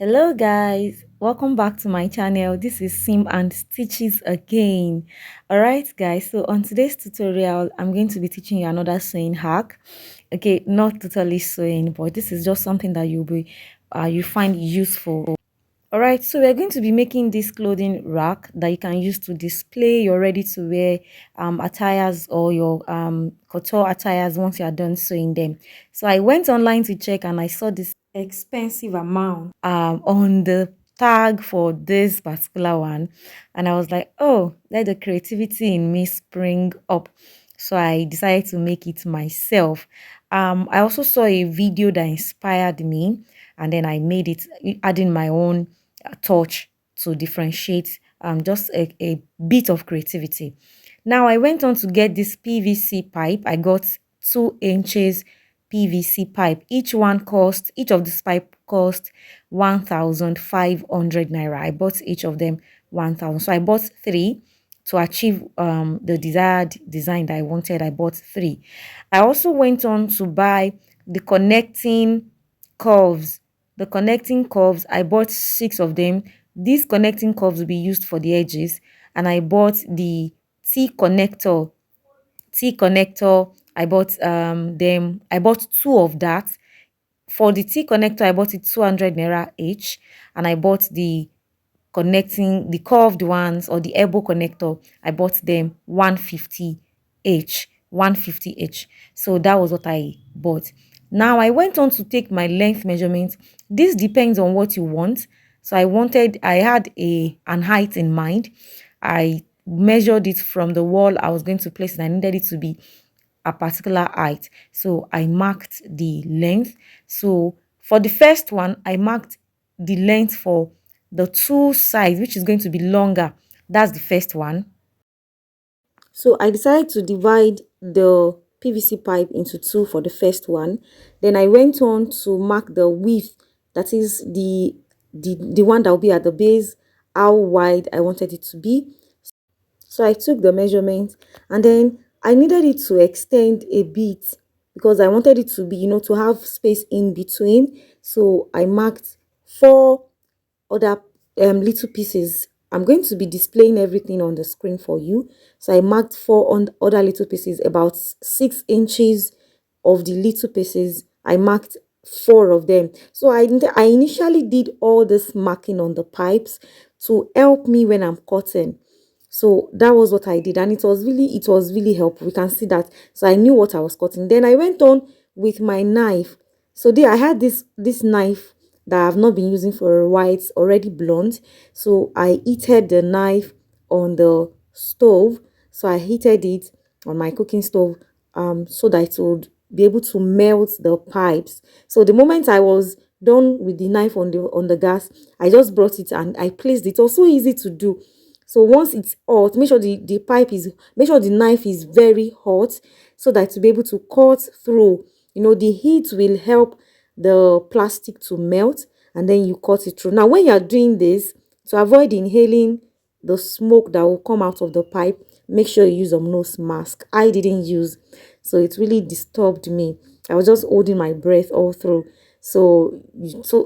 Hello guys, welcome back to my channel. This is Sim and Stitches again. All right guys, so on today's tutorial I'm going to be teaching you another sewing hack. Okay, not totally sewing, but this is just something that you find useful. All right, so we're going to be making this clothing rack that you can use to display your ready to wear attires or your couture attires once you are done sewing them. So I went online to check and I saw this expensive amount on the tag for this particular one, and I was like, oh, let the creativity in me spring up. So I decided to make it myself. I also saw a video that inspired me, and then I made it, adding my own touch to differentiate just a bit of creativity. Now I went on to get this PVC pipe. I got 2 inches PVC pipe. Each of this pipe cost 1,500 naira. I bought each of them 1,000. So I bought three to achieve the desired design that I wanted. I bought three. I also went on to buy the connecting curves. The connecting curves, I bought six of them. These connecting curves will be used for the edges, and I bought the T connector. I bought them. I bought two of that. For the T connector, I bought it 200 naira each, and I bought the curved ones or the elbow connector. I bought them 150 each. 150 each. So that was what I bought. Now I went on to take my length measurement. This depends on what you want. So I had an height in mind. I measured it from the wall I was going to place it. I needed it to be a particular height. So I marked the length. So for the first one, I marked the length for the two sides, which is going to be longer. That's the first one. So I decided to divide the PVC pipe into two for the first one. Then I went on to mark the width, that is the one that will be at the base, how wide I wanted it to be. So I took the measurement, and then I needed it to extend a bit because I wanted it to be, to have space in between. So I marked four other little pieces. I'm going to be displaying everything on the screen for you. So I marked four on other little pieces, about 6 inches of the little pieces. I marked four of them. So I initially did all this marking on the pipes to help me when I'm cutting. So that was what I did, and it was really helpful. We can see that. So I knew what I was cutting. Then I went on with my knife. So there I had this knife that I've not been using for a while. It's already blunt. So I heated the knife on the stove. So I heated it on my cooking stove so that it would be able to melt the pipes. So the moment I was done with the knife on the gas, I just brought it and I placed it. It was so easy to do. So once it's hot, make sure make sure the knife is very hot so that to be able to cut through. The heat will help the plastic to melt, and then you cut it through. Now, when you are doing this, to avoid inhaling the smoke that will come out of the pipe, make sure you use a nose mask. I didn't use, so it really disturbed me. I was just holding my breath all through. So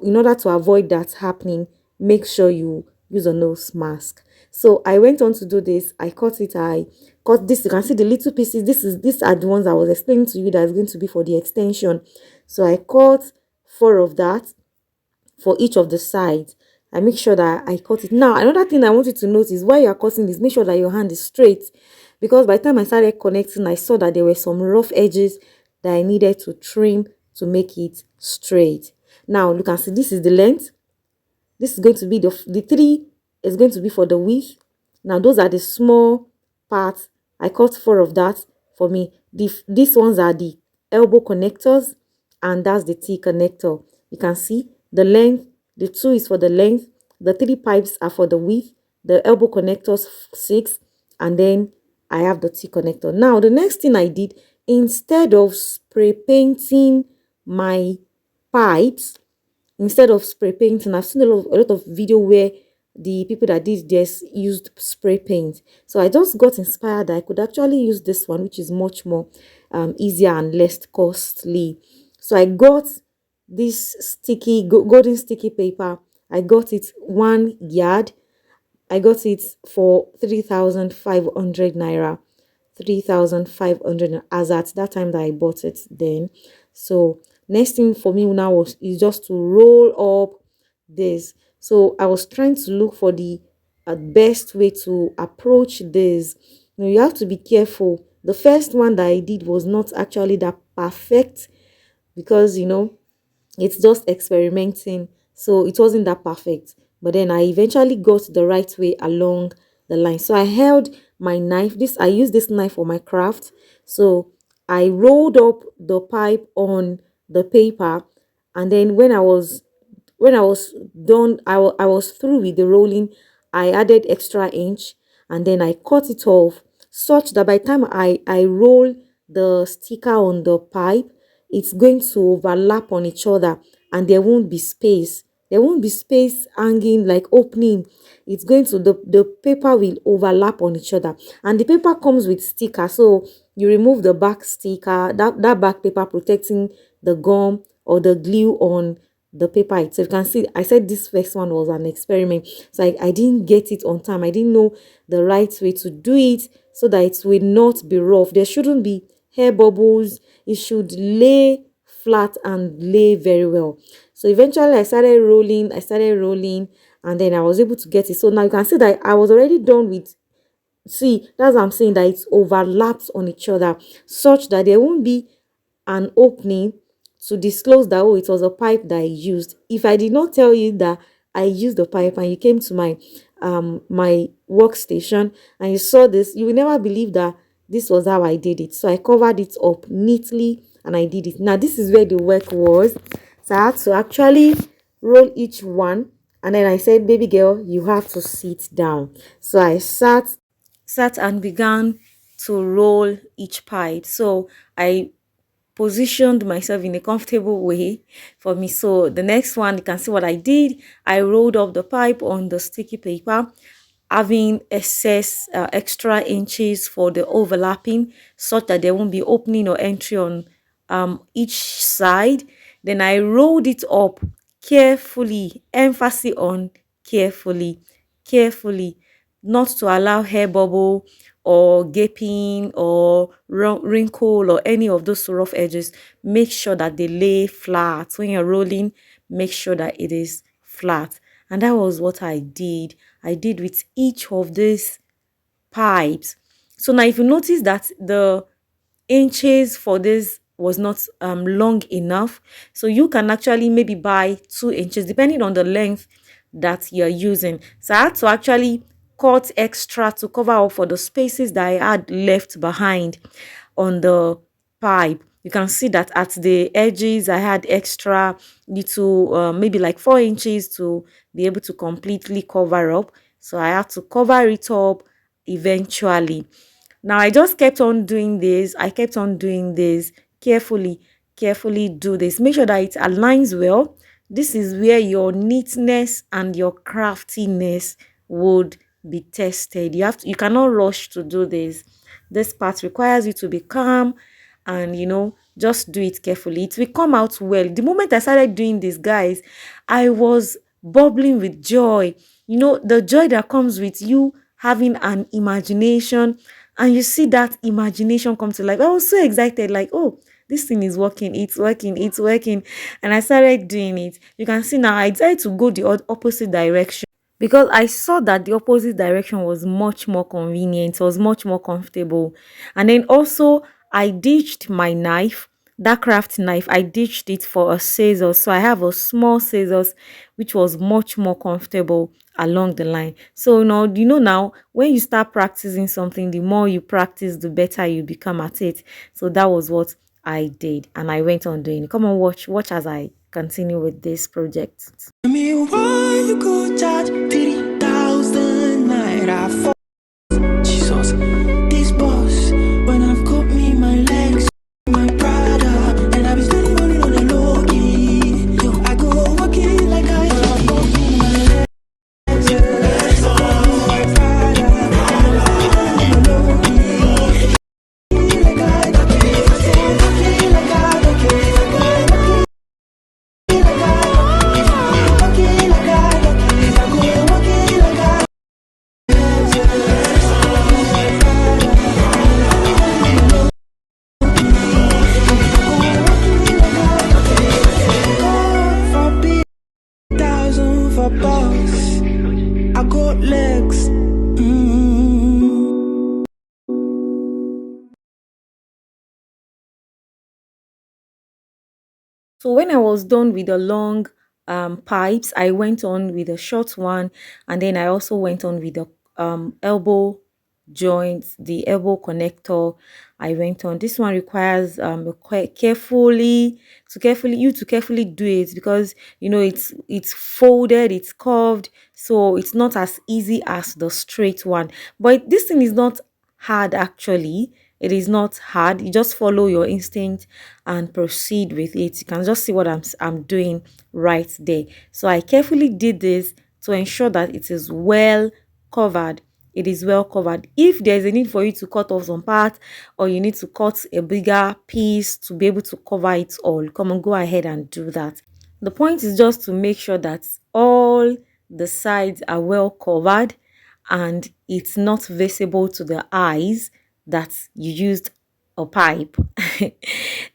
in order to avoid that happening, make sure you use a nose mask. So I went on to do this. I cut it. I cut this. You can see the little pieces. These are the ones I was explaining to you that is going to be for the extension. So I cut four of that for each of the sides. I make sure that I cut it. Now, another thing I want you to notice while you are cutting this, make sure that your hand is straight, because by the time I started connecting, I saw that there were some rough edges that I needed to trim to make it straight. Now, you can see this is the length. This is going to be the three is going to be for the width. Now, those are the small parts. I cut four of that for me. These ones are the elbow connectors, and that's the T connector. You can see the length. The two is for the length. The three pipes are for the width. The elbow connectors 6, and then I have the T connector. Now, the next thing I did, instead of spray painting my pipes, instead of spray painting, I've seen a lot of video where the people that did this used spray paint. So I just got inspired that I could actually use this one, which is much more easier and less costly. So I got this golden sticky paper. I got it 1 yard. I got it for 3,500 naira. 3,500 as at that time that I bought it then. So next thing for me now was is just to roll up this. So I was trying to look for the best way to approach this. Now you have to be careful. The first one that I did was not actually that perfect because it's just experimenting, so it wasn't that perfect. But then I eventually got the right way along the line. So I held my knife. This I used this knife for my craft. So I rolled up the pipe on the paper, and then when I was done, I was through with the rolling. I added extra inch, and then I cut it off such that by the time I roll the sticker on the pipe, it's going to overlap on each other, and there won't be space. There won't be space hanging like opening. It's going to the paper will overlap on each other, and the paper comes with sticker. So you remove the back sticker, that back paper protecting the gum or the glue on the paper itself. You can see I said this first one was an experiment, so I didn't get it on time. I didn't know the right way to do it so that it will not be rough. There shouldn't be hair bubbles. It should lay flat and lay very well. So eventually I started rolling, and then I was able to get it. So now you can see that I was already done with. See, that's what I'm saying, that it overlaps on each other such that there won't be an opening to disclose that, oh, it was a pipe that I used. If I did not tell you that I used the pipe and you came to my workstation and you saw this, you will never believe that this was how I did it. So I covered it up neatly and I did it. Now this is where the work was. So I had to actually roll each one, and then I said, baby girl, you have to sit down. So I sat and began to roll each pipe. So I positioned myself in a comfortable way for me. So the next one, you can see what I did. I rolled up the pipe on the sticky paper, having extra inches for the overlapping such that there won't be opening or entry on each side. Then I rolled it up carefully, emphasis on carefully, carefully, not to allow hair bubble or gaping or wrinkle or any of those rough edges. Make sure that they lay flat. When you're rolling, make sure that it is flat. And that was what I did. I did with each of these pipes. So now if you notice that the inches for this was not long enough, so you can actually maybe buy 2 inches depending on the length that you're using. So I had to actually cut extra to cover up for the spaces that I had left behind on the pipe. You can see that at the edges I had extra little maybe like 4 inches to be able to completely cover up. So I had to cover it up eventually. Now I just kept on doing this. I kept on doing this carefully, carefully do this. Make sure that it aligns well. This is where your neatness and your craftiness would be tested. You cannot rush to do this. This part requires you to be calm and just do it carefully. It will come out well. The moment I started doing this, guys, I was bubbling with joy. The joy that comes with you having an imagination and you see that imagination come to life. I was so excited, like, oh, this thing is working, it's working, it's working. And I started doing it. You can see now I decided to go the opposite direction because I saw that the opposite direction was much more convenient, it was much more comfortable. And then also I ditched my knife, that craft knife. I ditched it for a scissors. So I have a small scissors which was much more comfortable along the line. So now now when you start practicing something, the more you practice, the better you become at it. So that was what I did, and I went on doing it. Come on, watch as I continue with this project. Tell me why you could charge 3,000 naira for Jesus. This boss, when I've got me my legs, my Prada, and I've been steady rolling on the low key. Yo, I go walking like I got me my legs, yeah. My Prada, and I've been steady rolling on the low key. Like I got me, walking like I got me, walking like I got me. So when I was done with the long pipes, I went on with the short one, and then I also went on with the elbow joint, the elbow connector. I went on. This one requires quite carefully do it, because it's folded, it's curved, so it's not as easy as the straight one. But this thing is not hard actually. It is not hard. You just follow your instinct and proceed with it. You can just see what I'm doing right there. So I carefully did this to ensure that it is well covered. It is well covered. If there's a need for you to cut off some part, or you need to cut a bigger piece to be able to cover it all, come on, go ahead and do that. The point is just to make sure that all the sides are well covered and it's not visible to the eyes that you used a pipe.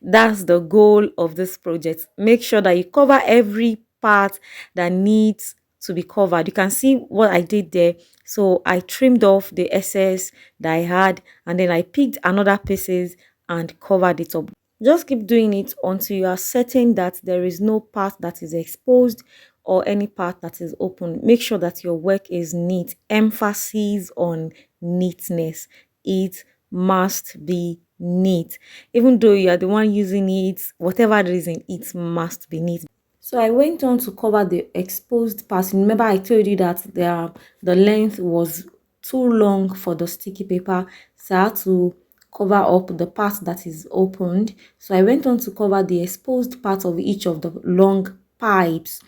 That's the goal of this project. Make sure that you cover every part that needs to be covered. You can see what I did there. So I trimmed off the excess that I had, and then I picked another pieces and covered it up. Just keep doing it until you are certain that there is no part that is exposed or any part that is open. Make sure that your work is neat. Emphasis on neatness. It must be neat. Even though you are the one using it, whatever reason, it must be neat. So I went on to cover the exposed part. Remember, I told you that the length was too long for the sticky paper, so I had to cover up the part that is opened. So I went on to cover the exposed part of each of the long pipes.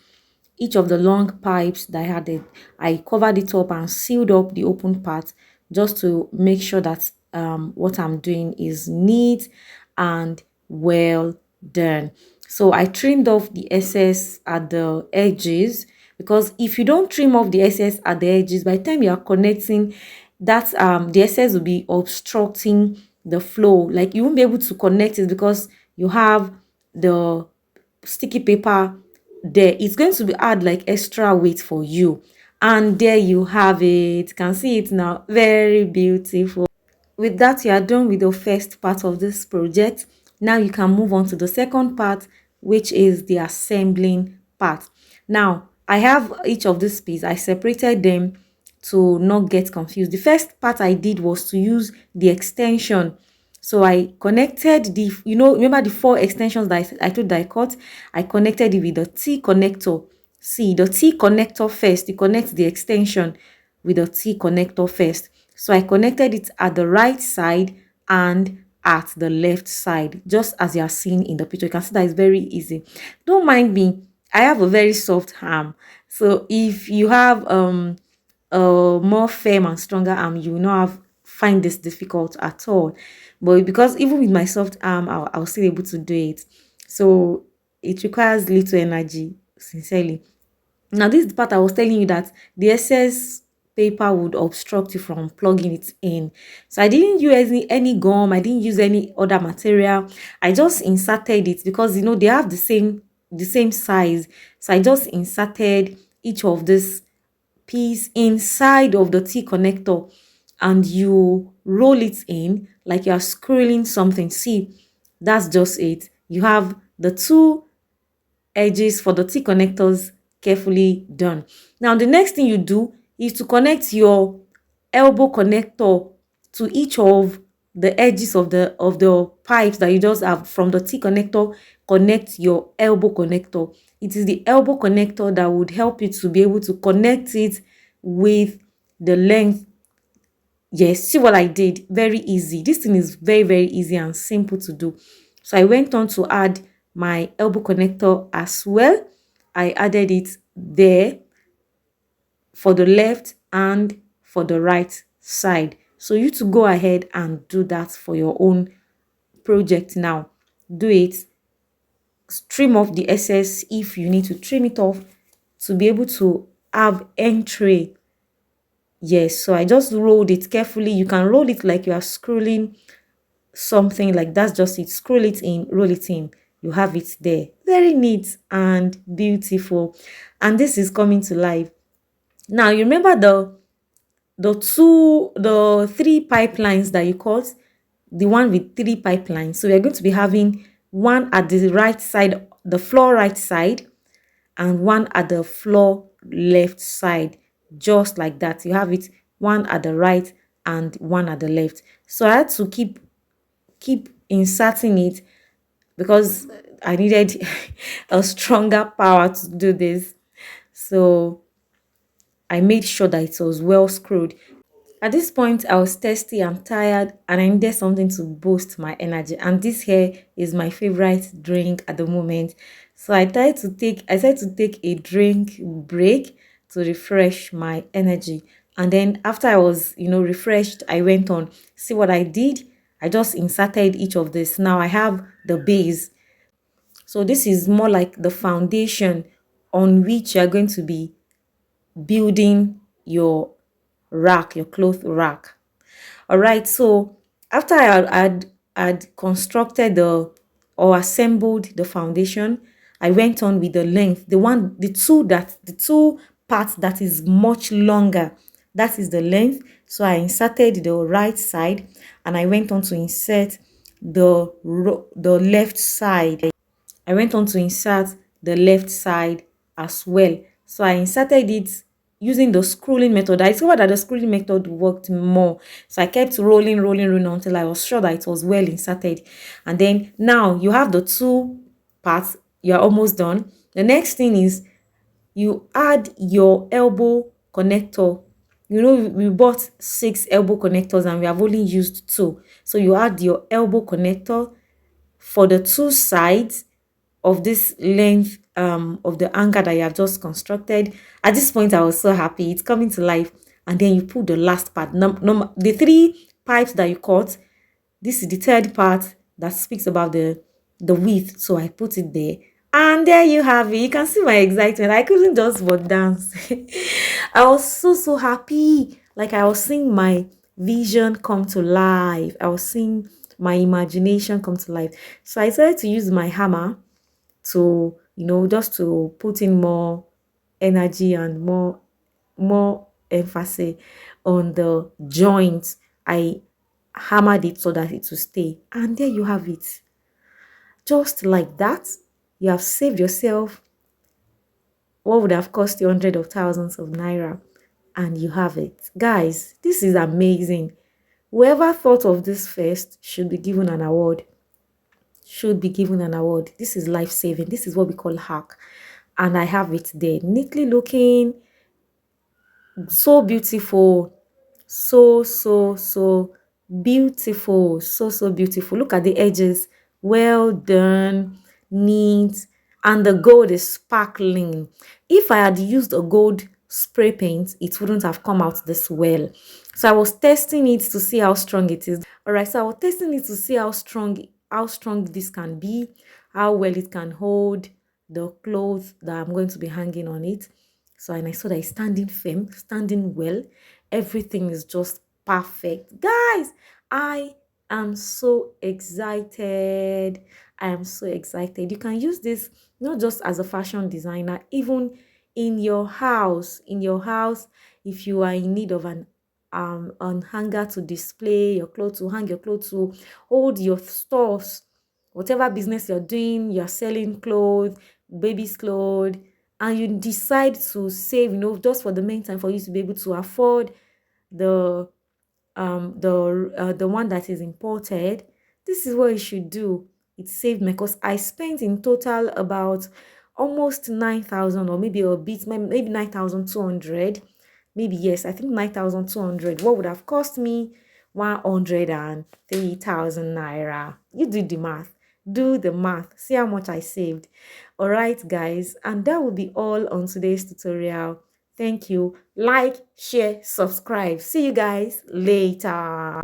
Each of the long pipes that I had it, I covered it up and sealed up the open part, just to make sure that what I'm doing is neat and well done. So I trimmed off the excess at the edges, because if you don't trim off the excess at the edges, by the time you are connecting, that the excess will be obstructing the flow. Like, you won't be able to connect it because you have the sticky paper there. It's going to be add like extra weight for you. And there you have it. You can see it now. Very beautiful. With that, you are done with the first part of this project. Now you can move on to the second part, which is the assembling part. Now I have each of these pieces. I separated them to not get confused. The first part I did was to use the extension. So I connected the, remember the four extensions that I told that I cut? I connected it with the T connector. See, the T connector first. You connect the extension with the T connector first. So I connected it at the right side and at the left side, just as you are seeing in the picture. You can see that it's very easy. Don't mind me. I have a very soft arm. So if you have a more firm and stronger arm, you will not find this difficult at all. But because even with my soft arm, I'll still able to do it. So it requires little energy, sincerely. Now, this is the part I was telling you that the excess paper would obstruct you from plugging it in. So I didn't use any gum. I didn't use any other material. I just inserted it because they have the same size. So I just inserted each of this piece inside of the T connector, and you roll it in like you're screwing something. See, that's just it. You have the two edges for the T connectors carefully done. Now, the next thing you do is to connect your elbow connector to each of the edges of the pipes that you just have from the T connector. Connect your elbow connector. It is the elbow connector that would help you to be able to connect it with the length. Yes, see what I did? Very easy. This thing is very, very easy and simple to do. So I went on to add my elbow connector as well. I added it there for the left and for the right side. So you to go ahead and do that for your own project now. Do it. Trim off the excess if you need to trim it off to be able to have entry. Yes, so I just rolled it carefully. You can roll it like you are scrolling something, like that's just it. Scroll it in, roll it in. You have it there. Very neat and beautiful. And this is coming to life. Now, you remember the three pipelines that you cut, the one with three pipelines. So we're going to be having one at the right side the floor right side and one at the floor left side, just like that. You have it one at the right and one at the left. So I had to keep inserting it because I needed a stronger power to do this. So I made sure that it was well screwed. At this point, I was thirsty, I'm tired, and I needed something to boost my energy. And this here is my favorite drink at the moment. So I tried to take a drink break to refresh my energy. And then after I was, refreshed, I went on. See what I did? I just inserted each of this. Now I have the base. So this is more like the foundation on which you're going to be building your rack, your cloth rack. All right. So after had constructed or assembled the foundation, I went on with the length, the two parts that is much longer. That is the length. So I inserted the right side, and I went on to insert the left side. I went on to insert the left side as well. So I inserted it using the scrolling method. I discovered that the scrolling method worked more. So I kept rolling until I was sure that it was well inserted. And then now you have the two parts. You're almost done. The next thing is you add your elbow connector. We bought 6 elbow connectors and we have only used 2. So you add your elbow connector for the 2 sides of this length of the anchor that you have just constructed. At this point, I was so happy. It's coming to life. And then you put the last part. The 3 pipes that you cut, this is the third part that speaks about the width. So I put it there. And there you have it. You can see my excitement. I couldn't just but dance. I was so happy. Like I was seeing my vision come to life. I was seeing my imagination come to life. So I decided to use my hammer to, just to put in more energy and more emphasis on the joint. I hammered it so that it will stay. And there you have it. Just like that, you have saved yourself what would have cost you hundreds of thousands of naira. And you have it. Guys, this is amazing. Whoever thought of this first should be given an award. Should be given an award. This is life saving. This is what we call hack. And I have it there, neatly looking, so beautiful, so beautiful, so beautiful. Look at the edges, well done, neat, and the gold is sparkling. If I had used a gold spray paint, it wouldn't have come out this well. So I was testing it to see how strong it is. All right, so I was testing it to see how strong this can be, how well it can hold the clothes that I'm going to be hanging on it. So, and I saw that it's standing firm, standing well. Everything is just perfect. Guys, I am so excited. I am so excited. You can use this not just as a fashion designer, even in your house. In your house, if you are in need of an hanger to display your clothes, to hang your clothes, to hold your stores, whatever business you're doing, you're selling clothes, baby's clothes, and you decide to save, just for the meantime, for you to be able to afford the the one that is imported. This is what you should do. It saved me because I spent in total about almost 9,000, or maybe a bit, maybe 9,200. Maybe, yes, I think 9,200. What would have cost me 103,000 naira? You do the math. Do the math. See how much I saved. All right, guys. And that will be all on today's tutorial. Thank you. Like, share, subscribe. See you guys later.